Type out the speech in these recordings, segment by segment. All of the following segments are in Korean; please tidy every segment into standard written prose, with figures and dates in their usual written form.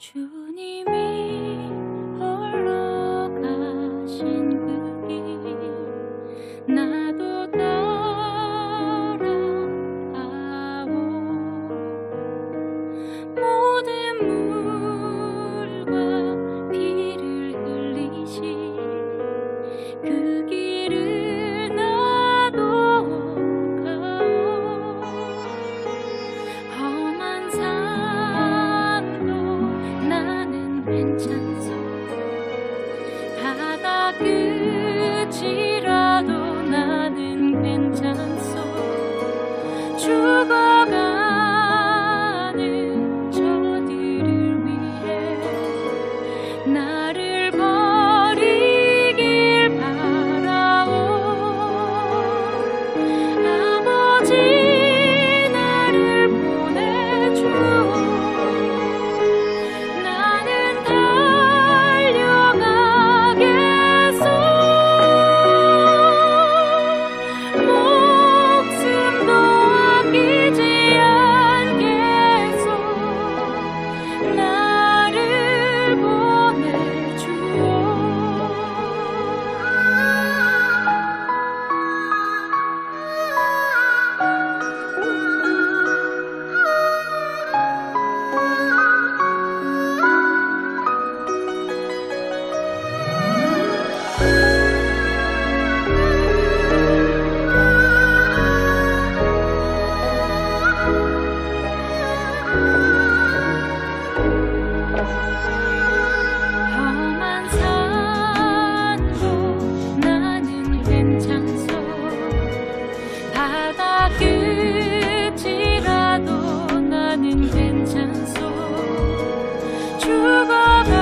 주님이 홀로 가신 그 길 나도 따라가오. 모든 물과 피를 흘리신 그 길을 나도 가오. 험한 산도 나는 괜찮소. 바다 끝이라도 나는 괜찮소. 죽어가는 저들을 위해 나를 버리길 바라오. 아버지 나를 보내주오. 나는 달려가겠소. 목숨도 아끼지 않겠소. 나를 보내주오. 험한 산도 나는 괜찮소. 바다 끝이라도 나는 괜찮소. 죽어가는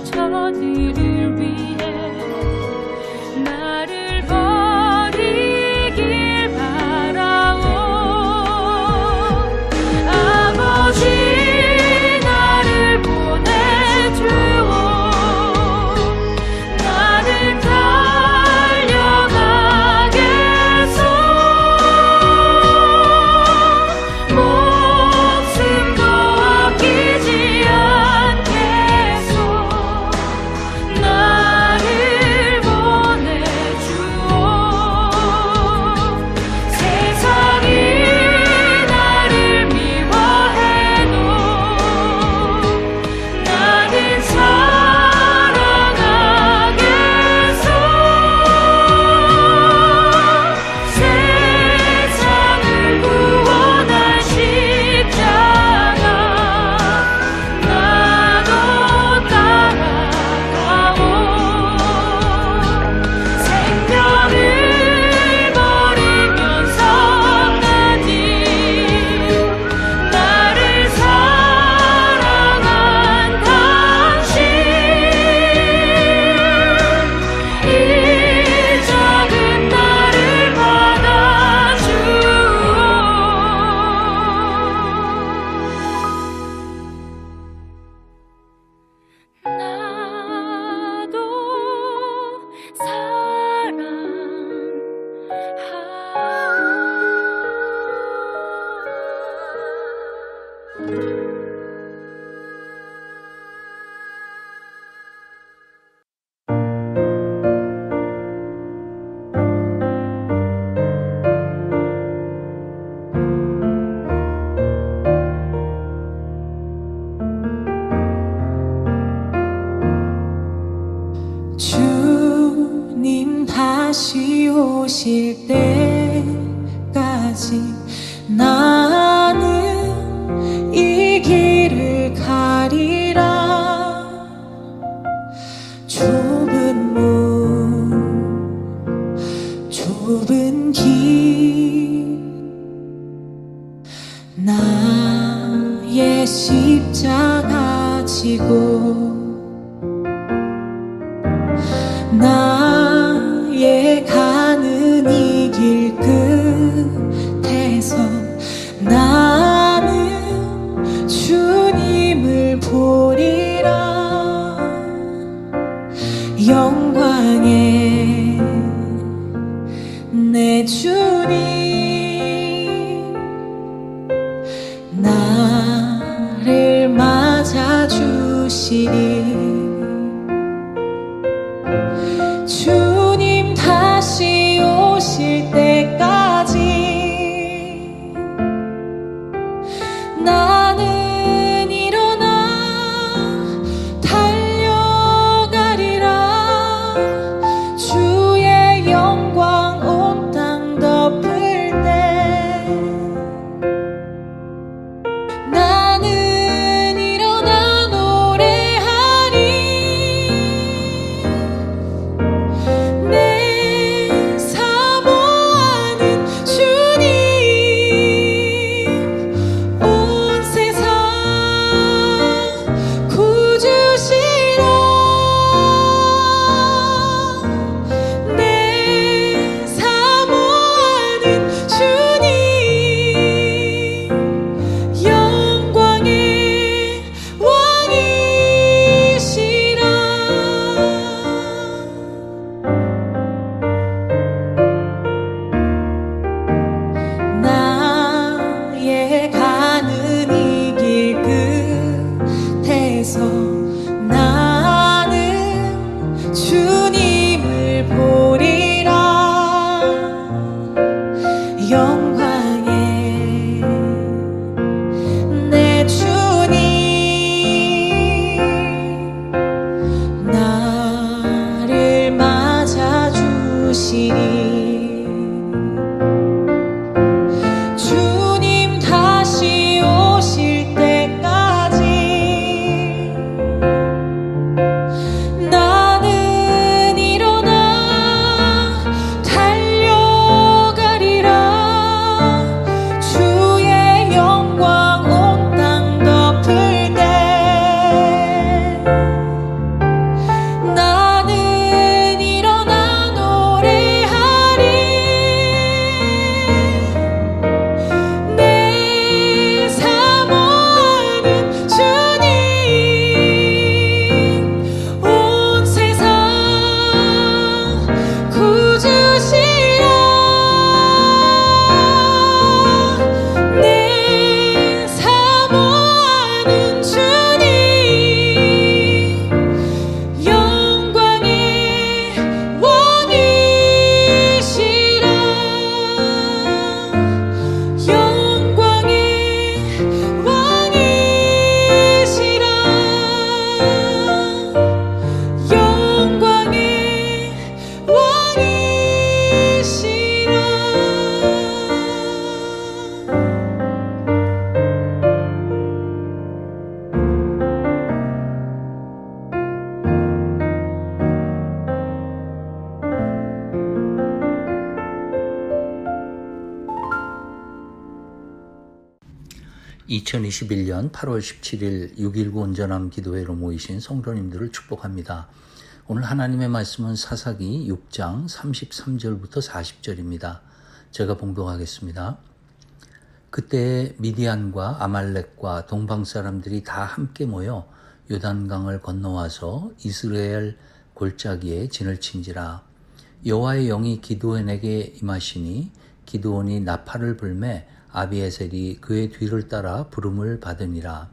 저들을 위해 나를 버리길 바라오. 아버지 나를 보내주오. 나는 달려가겠소. 목숨도 아끼지 않겠소. 나를 보내주오. 세상이 나를 미워해도 나는 사랑하겠소. 세상을 구원할 십자가 나도 따라가오. 생명을 버리면서까지 나를 사랑한 당신 이 작은 나를 받아주오. 나도 사랑하오. 주님 다시 오실 때까지 나는 이 길을 가리라. 좁은 문 좁은 길 나의 십자가 지고 나의 가는 이 길 끝에서 나는 주님을 보리라. 영광의 내 주님 나를 주시리. 주님 다시 오실 때까지 나는 일어나 달려가리라. 주의 영광 온 땅 덮을 때 나는 일어나 노래하리. 내 사모하는 주님 온 세상 구주시라. 내 사모하는 주님 영광의 왕이시라. 나의 가는 이 길 끝에서 나는 주님을 보리라. 영광의 내 주님 나를 맞아주시리. 주님 다시 오실 때까지 나는 일어나 달려가리라. 주의 영광 온 땅 덮을 때 나는 일어나 노래하리. 내 사모하는 주님 온 세상 구주시라. 내 사모하는 주님 영광의 왕이시라. 영광의 왕이시라. 영광의 왕이시라. 2021년 8월 17일 6.19 온전함 기도회로 모이신 성도님들을 축복합니다. 오늘 하나님의 말씀은 사사기 6장 33절부터 40절입니다. 제가 봉독하겠습니다. 그때 미디안과 아말렉과 동방 사람들이 다 함께 모여 요단강을 건너와서 이스라엘 골짜기에 진을 친지라. 여호와의 영이 기드온에게 임하시니 기드온이 나팔을 불매 아비에셀이 그의 뒤를 따라 부름을 받으니라.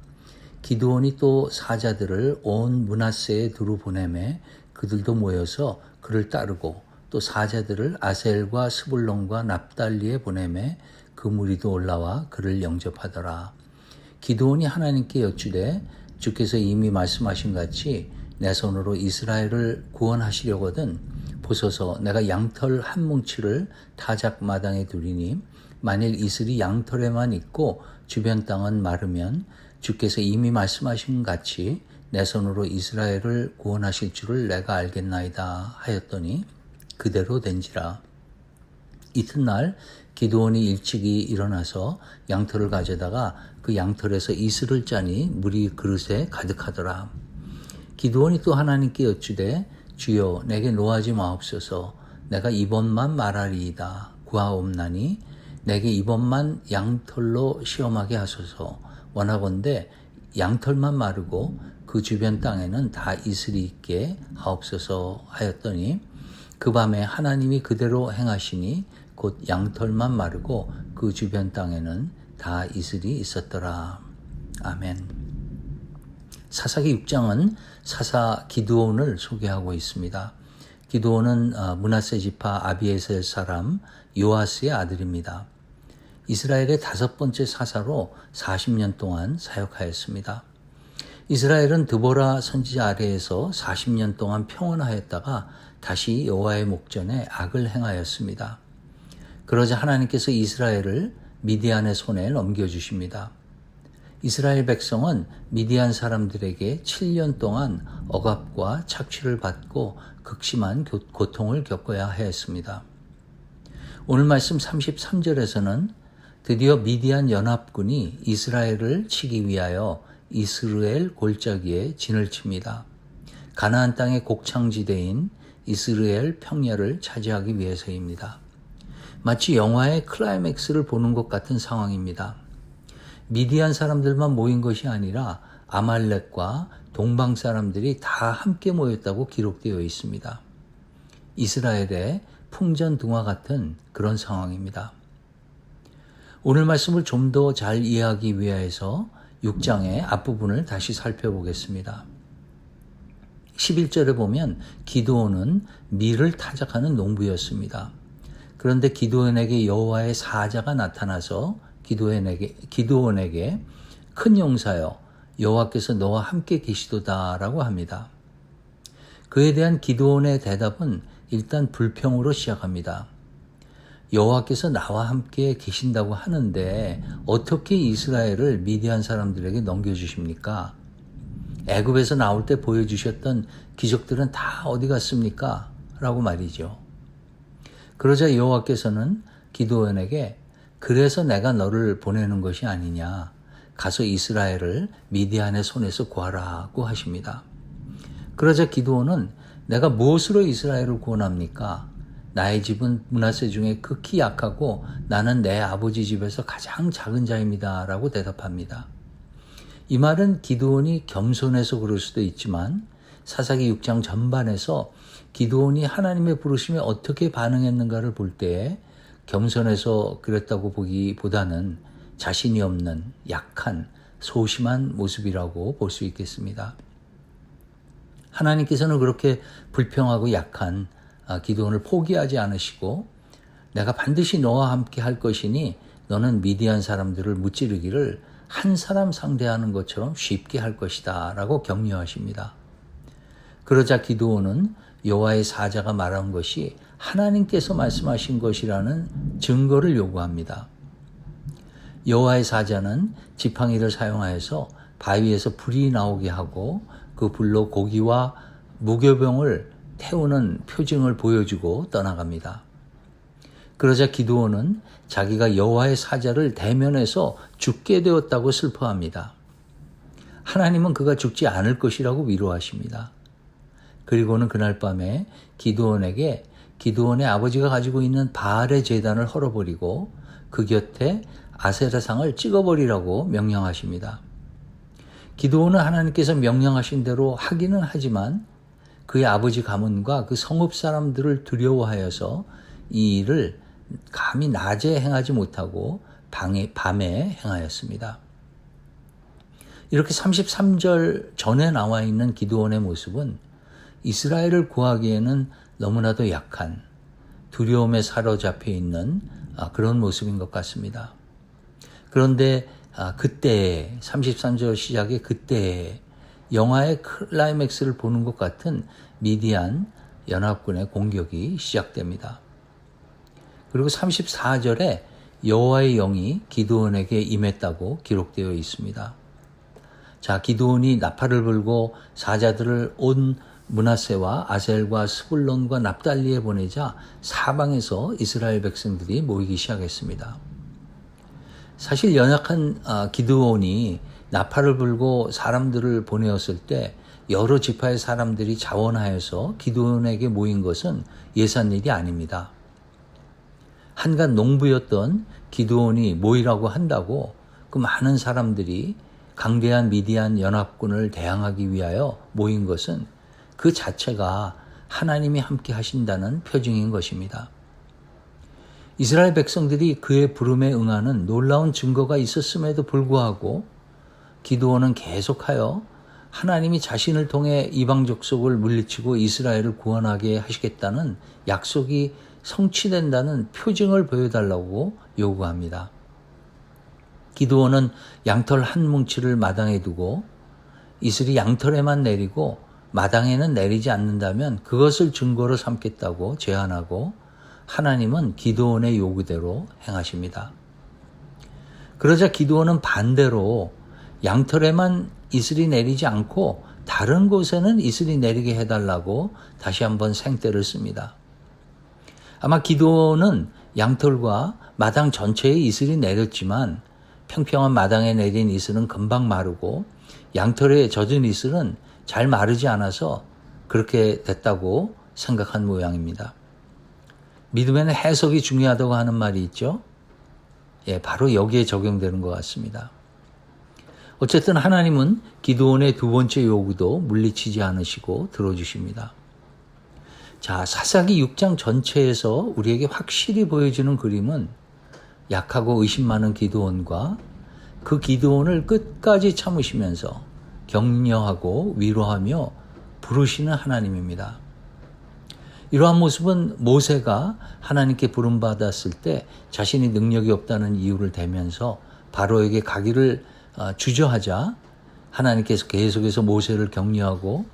기드온이 또 사자들을 온 므낫세에 두루 보내매 그들도 모여서 그를 따르고 또 사자들을 아셀과 스불론과 납달리에 보내매 그 무리도 올라와 그를 영접하더라. 기드온이 하나님께 여쭈되 주께서 이미 말씀하신 같이 내 손으로 이스라엘을 구원하시려거든 보소서 내가 양털 한 뭉치를 타작 마당에 두리니 만일 이슬이 양털에만 있고 주변 땅은 마르면 주께서 이미 말씀하신 같이 내 손으로 이스라엘을 구원하실 줄을 내가 알겠나이다 하였더니 그대로 된지라. 이튿날 기드온이 일찍이 일어나서 양털을 가져다가 그 양털에서 이슬을 짜니 물이 그릇에 가득하더라. 기드온이 또 하나님께 여쭈되 주여 내게 노하지 마옵소서. 내가 이번만 말하리이다. 구하옵나니 내게 이번만 양털로 시험하게 하소서. 원하건대 양털만 마르고 그 주변 땅에는 다 이슬이 있게 하옵소서 하였더니 그 밤에 하나님이 그대로 행하시니 곧 양털만 마르고 그 주변 땅에는 다 이슬이 있었더라. 아멘. 사사기 6장은 사사 기드온을 소개하고 있습니다. 기드온은 므낫세 지파 아비에셀 사람 요아스의 아들입니다. 이스라엘의 5번째 사사로 40년 동안 사역하였습니다. 이스라엘은 드보라 선지자 아래에서 40년 동안 평온하였다가 다시 여호와의 목전에 악을 행하였습니다. 그러자 하나님께서 이스라엘을 미디안의 손에 넘겨주십니다. 이스라엘 백성은 미디안 사람들에게 7년 동안 억압과 착취를 받고 극심한 고통을 겪어야 하였습니다. 오늘 말씀 33절에서는 드디어 미디안 연합군이 이스라엘을 치기 위하여 이스르엘 골짜기에 진을 칩니다. 가나안 땅의 곡창지대인 이스르엘 평야를 차지하기 위해서입니다. 마치 영화의 클라이맥스를 보는 것 같은 상황입니다. 미디안 사람들만 모인 것이 아니라 아말렉과 동방 사람들이 다 함께 모였다고 기록되어 있습니다. 이스라엘의 풍전등화 같은 그런 상황입니다. 오늘 말씀을 좀 더 잘 이해하기 위해서 6장의 앞부분을 다시 살펴보겠습니다. 11절에 보면 기드온은 밀을 타작하는 농부였습니다. 그런데 기드온에게 여호와의 사자가 나타나서 기드온에게 큰 용사여 여호와께서 너와 함께 계시도다라고 합니다. 그에 대한 기드온의 대답은 일단 불평으로 시작합니다. 여호와께서 나와 함께 계신다고 하는데 어떻게 이스라엘을 미디안 사람들에게 넘겨주십니까? 애굽에서 나올 때 보여주셨던 기적들은 다 어디 갔습니까? 라고 말이죠. 그러자 여호와께서는 기드온에게 그래서 내가 너를 보내는 것이 아니냐. 가서 이스라엘을 미디안의 손에서 구하라고 하십니다. 그러자 기드온은 내가 무엇으로 이스라엘을 구원합니까? 나의 집은 므낫세 중에 극히 약하고 나는 내 아버지 집에서 가장 작은 자입니다. 라고 대답합니다. 이 말은 기드온이 겸손해서 그럴 수도 있지만 사사기 6장 전반에서 기드온이 하나님의 부르심에 어떻게 반응했는가를 볼 때 겸손해서 그랬다고 보기보다는 자신이 없는 약한 소심한 모습이라고 볼 수 있겠습니다. 하나님께서는 그렇게 불평하고 약한 기드온을 포기하지 않으시고 내가 반드시 너와 함께 할 것이니 너는 미디안 사람들을 무찌르기를 한 사람 상대하는 것처럼 쉽게 할 것이다 라고 격려하십니다. 그러자 기드온은 여호와의 사자가 말한 것이 하나님께서 말씀하신 것이라는 증거를 요구합니다. 여호와의 사자는 지팡이를 사용하여서 바위에서 불이 나오게 하고 그 불로 고기와 무교병을 태우는 표징을 보여주고 떠나갑니다. 그러자 기드온은 자기가 여호와의 사자를 대면해서 죽게 되었다고 슬퍼합니다. 하나님은 그가 죽지 않을 것이라고 위로하십니다. 그리고는 그날 밤에 기드온에게 기드온의 아버지가 가지고 있는 바알의 제단을 헐어버리고 그 곁에 아세라상을 찍어버리라고 명령하십니다. 기드온은 하나님께서 명령하신 대로 하기는 하지만 그의 아버지 가문과 그 성읍 사람들을 두려워하여서 이 일을 감히 낮에 행하지 못하고 밤에 행하였습니다. 이렇게 33절 전에 나와 있는 기드온의 모습은 이스라엘을 구하기에는 너무나도 약한 두려움에 사로잡혀 있는 그런 모습인 것 같습니다. 그런데 그때 33절 시작의 그때 영화의 클라이맥스를 보는 것 같은 미디안 연합군의 공격이 시작됩니다. 그리고 34절에 여호와의 영이 기드온에게 임했다고 기록되어 있습니다. 자, 기드온이 나팔을 불고 사자들을 온 므낫세와 아셀과 스불론과 납달리에 보내자 사방에서 이스라엘 백성들이 모이기 시작했습니다. 사실 연약한 기드온이 나팔을 불고 사람들을 보내었을 때 여러 지파의 사람들이 자원하여서 기드온에게 모인 것은 예산 일이 아닙니다. 한갓 농부였던 기드온이 모이라고 한다고 그 많은 사람들이 강대한 미디안 연합군을 대항하기 위하여 모인 것은 그 자체가 하나님이 함께 하신다는 표징인 것입니다. 이스라엘 백성들이 그의 부름에 응하는 놀라운 증거가 있었음에도 불구하고 기드온은 계속하여 하나님이 자신을 통해 이방 족속을 물리치고 이스라엘을 구원하게 하시겠다는 약속이 성취된다는 표징을 보여달라고 요구합니다. 기드온은 양털 한 뭉치를 마당에 두고 이슬이 양털에만 내리고 마당에는 내리지 않는다면 그것을 증거로 삼겠다고 제안하고 하나님은 기드온의 요구대로 행하십니다. 그러자 기드온은 반대로 양털에만 이슬이 내리지 않고 다른 곳에는 이슬이 내리게 해달라고 다시 한번 생떼를 씁니다. 아마 기드온은 양털과 마당 전체에 이슬이 내렸지만 평평한 마당에 내린 이슬은 금방 마르고 양털에 젖은 이슬은 잘 마르지 않아서 그렇게 됐다고 생각한 모양입니다. 믿음에는 해석이 중요하다고 하는 말이 있죠. 바로 여기에 적용되는 것 같습니다. 어쨌든 하나님은 기드온의 두 번째 요구도 물리치지 않으시고 들어주십니다. 자, 사사기 6장 전체에서 우리에게 확실히 보여주는 그림은 약하고 의심 많은 기드온과 그 기드온을 끝까지 참으시면서 격려하고 위로하며 부르시는 하나님입니다. 이러한 모습은 모세가 하나님께 부름받았을 때 자신이 능력이 없다는 이유를 대면서 바로에게 가기를 주저하자 하나님께서 계속해서 모세를 격려하고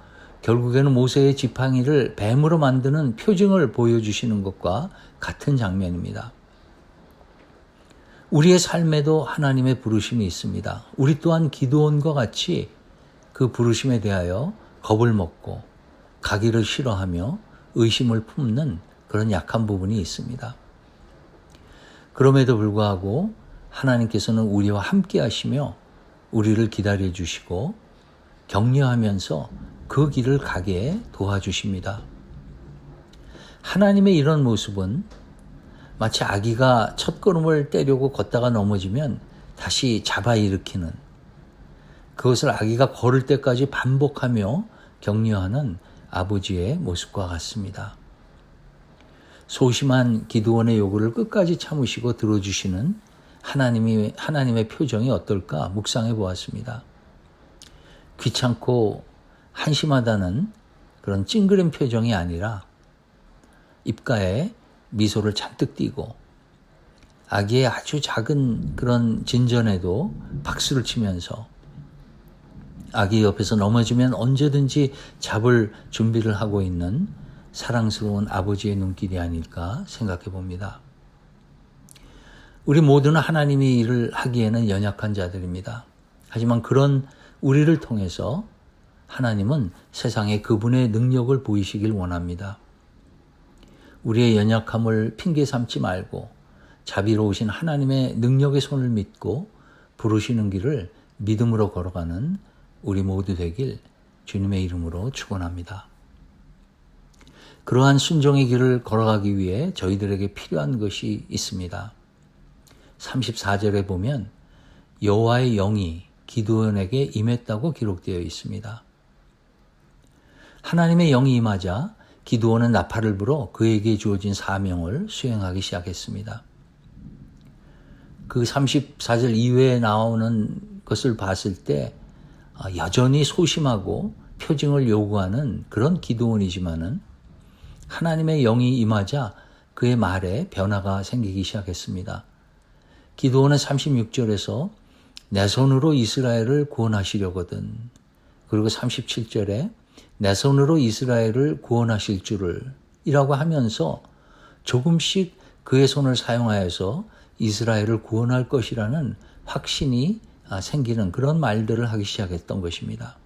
결국에는 모세의 지팡이를 뱀으로 만드는 표징을 보여주시는 것과 같은 장면입니다. 우리의 삶에도 하나님의 부르심이 있습니다. 우리 또한 기드온과 같이 그 부르심에 대하여 겁을 먹고 가기를 싫어하며 의심을 품는 그런 약한 부분이 있습니다. 그럼에도 불구하고 하나님께서는 우리와 함께 하시며 우리를 기다려 주시고 격려하면서 그 길을 가게 도와주십니다. 하나님의 이런 모습은 마치 아기가 첫걸음을 떼려고 걷다가 넘어지면 다시 잡아 일으키는, 그것을 아기가 걸을 때까지 반복하며 격려하는 아버지의 모습과 같습니다. 소심한 기드온의 요구를 끝까지 참으시고 들어주시는 하나님의 표정이 어떨까 묵상해 보았습니다. 귀찮고 한심하다는 그런 찡그린 표정이 아니라 입가에 미소를 잔뜩 띠고 아기의 아주 작은 그런 진전에도 박수를 치면서 아기 옆에서 넘어지면 언제든지 잡을 준비를 하고 있는 사랑스러운 아버지의 눈길이 아닐까 생각해 봅니다. 우리 모두는 하나님이 일을 하기에는 연약한 자들입니다. 하지만 그런 우리를 통해서 하나님은 세상에 그분의 능력을 보이시길 원합니다. 우리의 연약함을 핑계 삼지 말고 자비로우신 하나님의 능력의 손을 믿고 부르시는 길을 믿음으로 걸어가는 우리 모두 되길 주님의 이름으로 축원합니다. 그러한 순종의 길을 걸어가기 위해 저희들에게 필요한 것이 있습니다. 34절에 보면 여호와의 영이 기드온에게 임했다고 기록되어 있습니다. 하나님의 영이 임하자 기드온은 나팔을 불어 그에게 주어진 사명을 수행하기 시작했습니다. 그 34절 이외에 나오는 것을 봤을 때 여전히 소심하고 표징을 요구하는 그런 기드온이지만은 하나님의 영이 임하자 그의 말에 변화가 생기기 시작했습니다. 기드온은 36절에서 내 손으로 이스라엘을 구원하시려거든. 그리고 37절에 내 손으로 이스라엘을 구원하실 줄을 이라고 하면서 조금씩 그의 손을 사용하여서 이스라엘을 구원할 것이라는 확신이 생기는 그런 말들을 하기 시작했던 것입니다.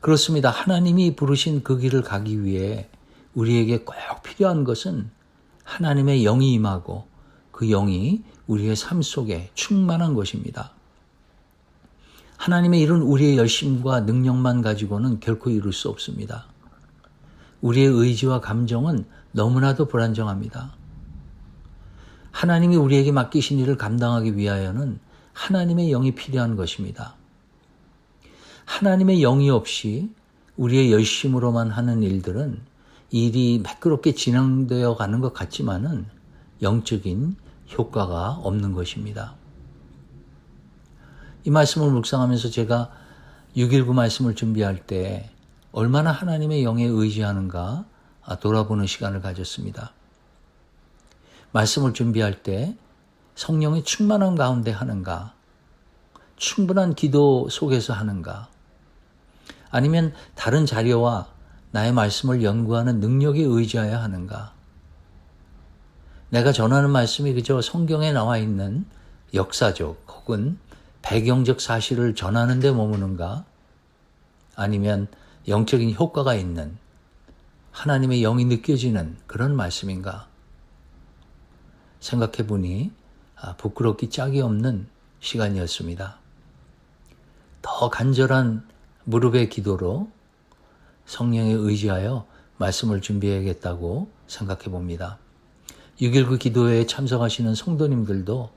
그렇습니다. 하나님이 부르신 그 길을 가기 위해 우리에게 꼭 필요한 것은 하나님의 영이 임하고 그 영이 우리의 삶 속에 충만한 것입니다. 하나님의 일은 우리의 열심과 능력만 가지고는 결코 이룰 수 없습니다. 우리의 의지와 감정은 너무나도 불안정합니다. 하나님이 우리에게 맡기신 일을 감당하기 위하여는 하나님의 영이 필요한 것입니다. 하나님의 영이 없이 우리의 열심으로만 하는 일들은 일이 매끄럽게 진행되어 가는 것 같지만은 영적인 효과가 없는 것입니다. 이 말씀을 묵상하면서 제가 6.19 말씀을 준비할 때 얼마나 하나님의 영에 의지하는가 돌아보는 시간을 가졌습니다. 말씀을 준비할 때 성령의 충만한 가운데 하는가? 충분한 기도 속에서 하는가? 아니면 다른 자료와 나의 말씀을 연구하는 능력에 의지하여 하는가? 내가 전하는 말씀이 그저 성경에 나와 있는 역사적 혹은 배경적 사실을 전하는 데 머무는가? 아니면 영적인 효과가 있는 하나님의 영이 느껴지는 그런 말씀인가? 생각해 보니 부끄럽기 짝이 없는 시간이었습니다. 더 간절한 무릎의 기도로 성령에 의지하여 말씀을 준비해야겠다고 생각해 봅니다. 6.19 기도회에 참석하시는 성도님들도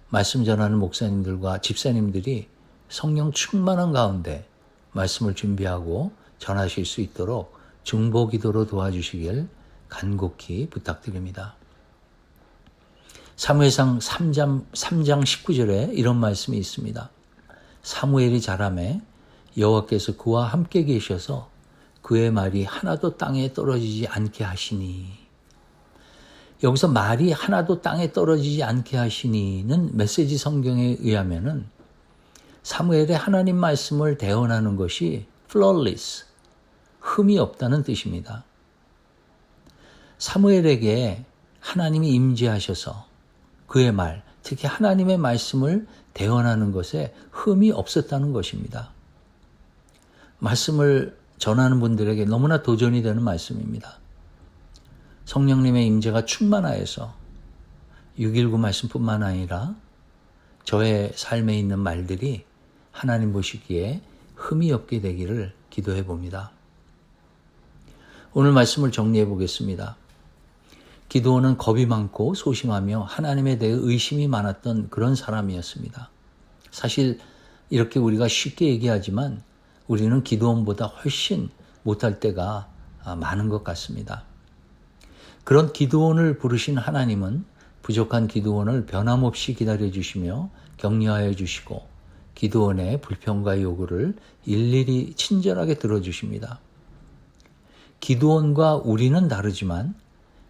말씀 전하는 목사님들과 집사님들이 성령 충만한 가운데 말씀을 준비하고 전하실 수 있도록 중보 기도로 도와주시길 간곡히 부탁드립니다. 사무엘상 3장 19절에 이런 말씀이 있습니다. 사무엘이 자라매 여호와께서 그와 함께 계셔서 그의 말이 하나도 땅에 떨어지지 않게 하시니. 여기서 말이 하나도 땅에 떨어지지 않게 하시니는 메시지 성경에 의하면은 사무엘의 하나님 말씀을 대언하는 것이 flawless, 흠이 없다는 뜻입니다. 사무엘에게 하나님이 임재하셔서 그의 말, 특히 하나님의 말씀을 대언하는 것에 흠이 없었다는 것입니다. 말씀을 전하는 분들에게 너무나 도전이 되는 말씀입니다. 성령님의 임재가 충만하여서 6.19 말씀뿐만 아니라 저의 삶에 있는 말들이 하나님 보시기에 흠이 없게 되기를 기도해 봅니다. 오늘 말씀을 정리해 보겠습니다. 기드온은 겁이 많고 소심하며 하나님에 대해 의심이 많았던 그런 사람이었습니다. 사실 이렇게 우리가 쉽게 얘기하지만 우리는 기드온보다 훨씬 못할 때가 많은 것 같습니다. 그런 기드온을 부르신 하나님은 부족한 기드온을 변함없이 기다려주시며 격려하여 주시고 기드온의 불평과 요구를 일일이 친절하게 들어주십니다. 기드온과 우리는 다르지만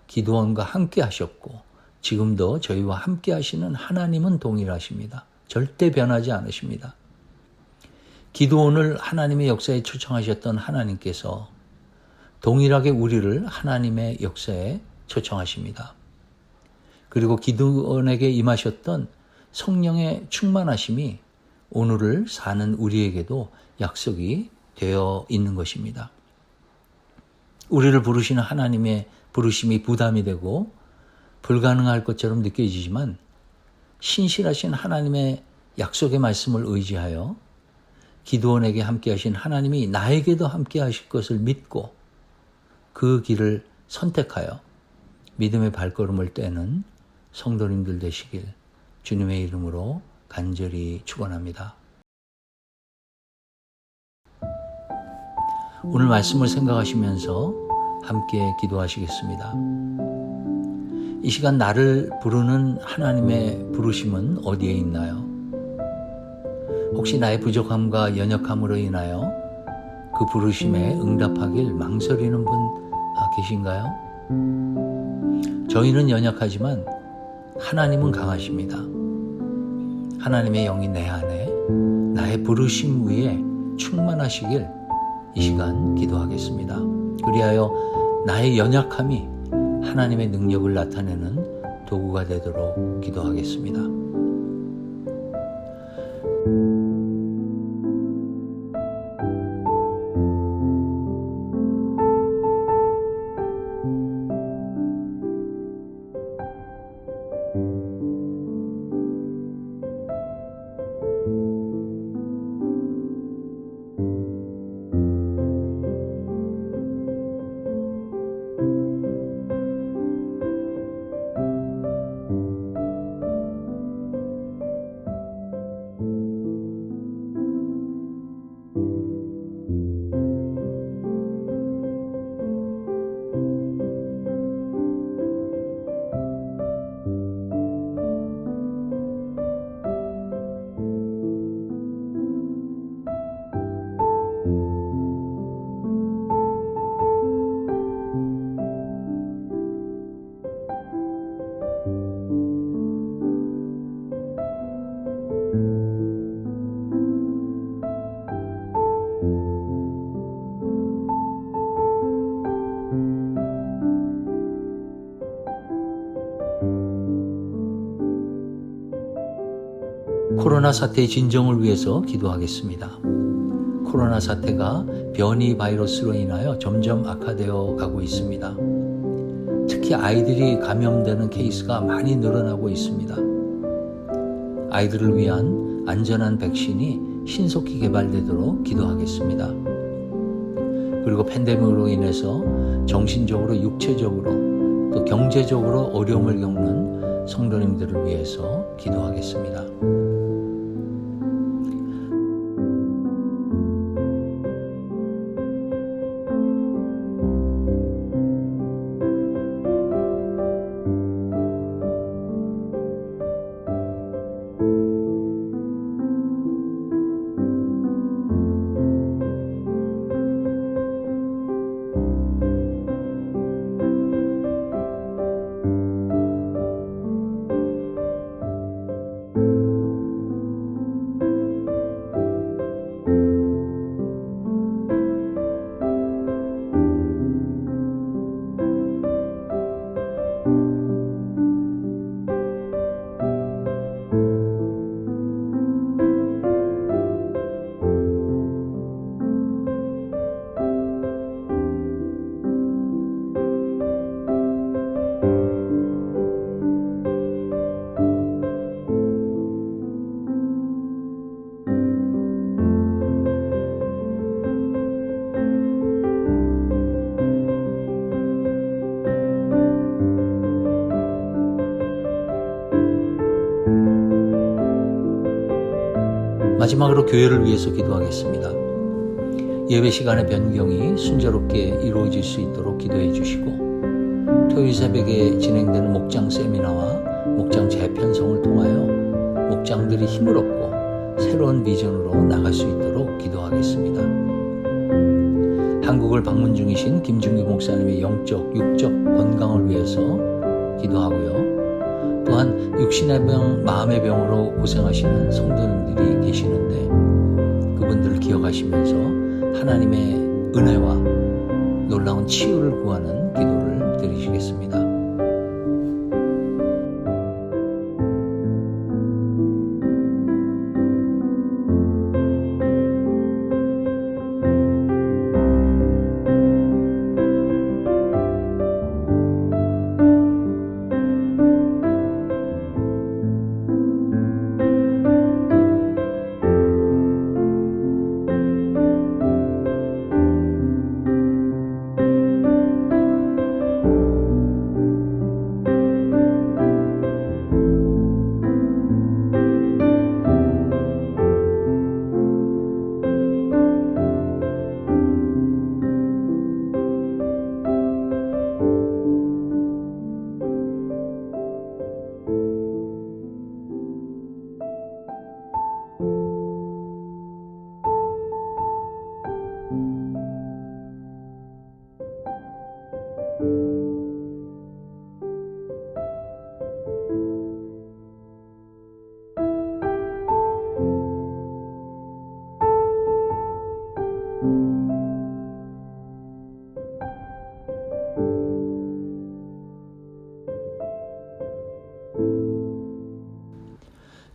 기드온과 함께 하셨고 지금도 저희와 함께 하시는 하나님은 동일하십니다. 절대 변하지 않으십니다. 기드온을 하나님의 역사에 초청하셨던 하나님께서 동일하게 우리를 하나님의 역사에 초청하십니다. 그리고 기드온에게 임하셨던 성령의 충만하심이 오늘을 사는 우리에게도 약속이 되어 있는 것입니다. 우리를 부르시는 하나님의 부르심이 부담이 되고 불가능할 것처럼 느껴지지만 신실하신 하나님의 약속의 말씀을 의지하여 기드온에게 함께 하신 하나님이 나에게도 함께 하실 것을 믿고 그 길을 선택하여 믿음의 발걸음을 떼는 성도님들 되시길 주님의 이름으로 간절히 축원합니다. 오늘 말씀을 생각하시면서 함께 기도하시겠습니다. 이 시간 나를 부르는 하나님의 부르심은 어디에 있나요? 혹시 나의 부족함과 연약함으로 인하여 그 부르심에 응답하길 망설이는 분 계신가요? 저희는 연약하지만 하나님은 강하십니다. 하나님의 영이 내 안에 나의 부르심 위에 충만하시길 이 시간 기도하겠습니다. 그리하여 나의 연약함이 하나님의 능력을 나타내는 도구가 되도록 기도하겠습니다. 코로나 사태의 진정을 위해서 기도하겠습니다. 코로나 사태가 변이 바이러스로 인하여 점점 악화되어 가고 있습니다. 특히 아이들이 감염되는 케이스가 많이 늘어나고 있습니다. 아이들을 위한 안전한 백신이 신속히 개발되도록 기도하겠습니다. 그리고 팬데믹으로 인해서 정신적으로, 육체적으로, 또 경제적으로 어려움을 겪는 성도님들을 위해서 기도하겠습니다. 마지막으로 교회를 위해서 기도하겠습니다. 예배 시간의 변경이 순조롭게 이루어질 수 있도록 기도해 주시고, 토요일 새벽에 진행되는 목장 세미나와 목장 재편성을 통하여 목장들이 힘을 얻고 새로운 비전으로 나갈 수 있도록 기도하겠습니다. 한국을 방문 중이신 김준규 목사님의 영적, 육적 건강을 위해서 기도하고요. 또한 육신의 병, 마음의 병으로 고생하시는 성도님들이 계시는데 그분들을 기억하시면서 하나님의 은혜와 놀라운 치유를 구하는 기도를 드리시겠습니다.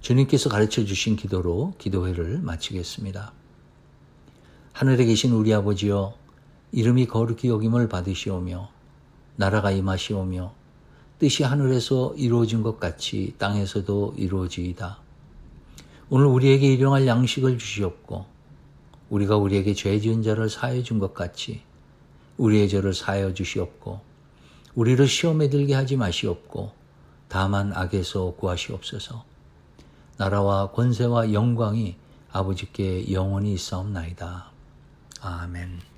주님께서 가르쳐 주신 기도로 기도회를 마치겠습니다. 하늘에 계신 우리 아버지여, 이름이 거룩히 여김을 받으시오며 나라가 임하시오며 뜻이 하늘에서 이루어진 것 같이 땅에서도 이루어지이다. 오늘 우리에게 일용할 양식을 주시옵고 우리가 우리에게 죄 지은 자를 사하여 준 것 같이 우리의 죄를 사하여 주시옵고 우리를 시험에 들게 하지 마시옵고 다만 악에서 구하시옵소서. 나라와 권세와 영광이 아버지께 영원히 있사옵나이다. 아멘.